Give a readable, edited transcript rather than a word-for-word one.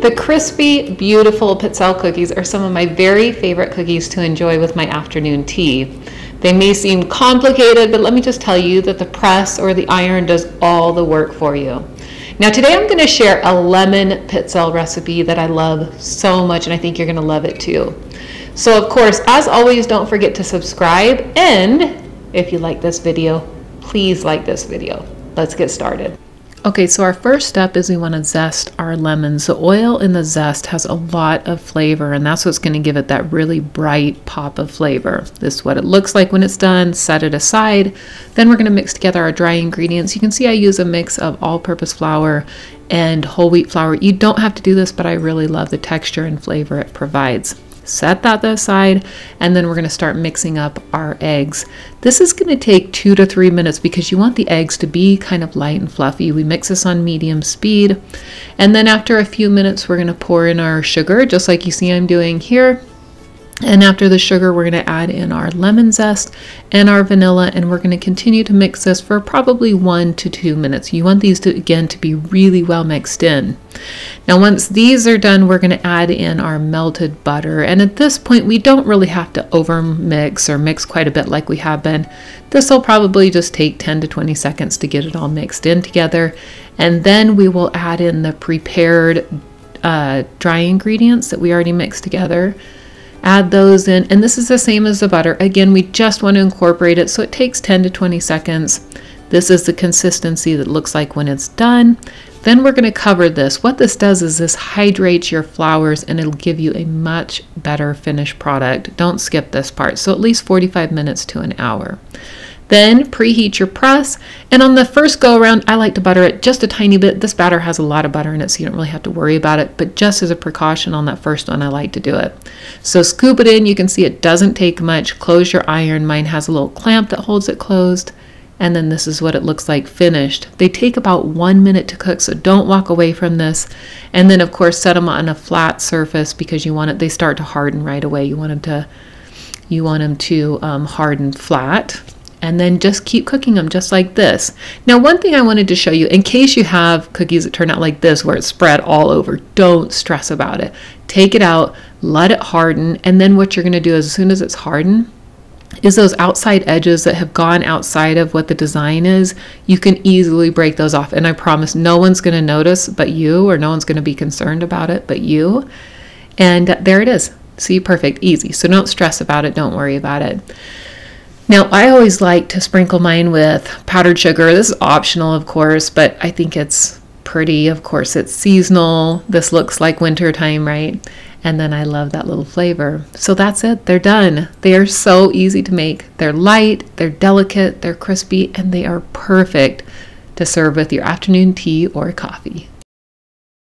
The crispy, beautiful Pizzelle cookies are some of my very favorite cookies to enjoy with my afternoon tea. They may seem complicated, but let me just tell you that the press or the iron does all the work for you. Now today I'm going to share a lemon Pizzelle recipe that I love so much, and I think you're going to love it too. So of course, as always, don't forget to subscribe, and if you like this video, please like this video. Let's get started. Okay, so our first step is we want to zest our lemons. The oil in the zest has a lot of flavor, and that's what's going to give it that really bright pop of flavor. This is what it looks like when it's done. Set it aside. Then we're going to mix together our dry ingredients. You can see I use a mix of all-purpose flour and whole wheat flour. You don't have to do this, but I really love the texture and flavor it provides. Set that aside, and then we're going to start mixing up our eggs. This is going to take 2 to 3 minutes because you want the eggs to be kind of light and fluffy. We mix this on medium speed, and then after a few minutes we're going to pour in our sugar, just like you see I'm doing here. And after the sugar, we're going to add in our lemon zest and our vanilla, and we're going to continue to mix this for probably 1 to 2 minutes. You want these to, again, to be really well mixed in. Now, once these are done, we're going to add in our melted butter. And at this point, we don't really have to over mix or mix quite a bit like we have been. This will probably just take 10 to 20 seconds to get it all mixed in together. And then we will add in the prepared dry ingredients that we already mixed together. Add those in, and this is the same as the butter. Again, we just want to incorporate it, so it takes 10 to 20 seconds. This is the consistency that looks like when it's done. Then we're going to cover this. What this does is this hydrates your flours, and it'll give you a much better finished product. Don't skip this part. So at least 45 minutes to an hour. Then preheat your press, and on the first go around, I like to butter it just a tiny bit. This batter has a lot of butter in it, so you don't really have to worry about it, but just as a precaution on that first one, I like to do it. So scoop it in. You can see it doesn't take much. Close your iron. Mine has a little clamp that holds it closed, and then this is what it looks like finished. They take about 1 minute to cook, so don't walk away from this. And then of course set them on a flat surface because you want it, they start to harden right away. You want them to harden flat. And then just keep cooking them just like this. Now, one thing I wanted to show you, in case you have cookies that turn out like this where it's spread all over, don't stress about it. Take it out, let it harden, and then what you're going to do is, as soon as it's hardened, is those outside edges that have gone outside of what the design is, you can easily break those off. And I promise no one's going to notice but you, or no one's going to be concerned about it but you. And there it is. See, perfect, easy. So don't stress about it, don't worry about it. Now, I always like to sprinkle mine with powdered sugar. This is optional, of course, but I think it's pretty. Of course, it's seasonal. This looks like winter time, right? And then I love that little flavor. So that's it. They're done. They are so easy to make. They're light, they're delicate, they're crispy, and they are perfect to serve with your afternoon tea or coffee.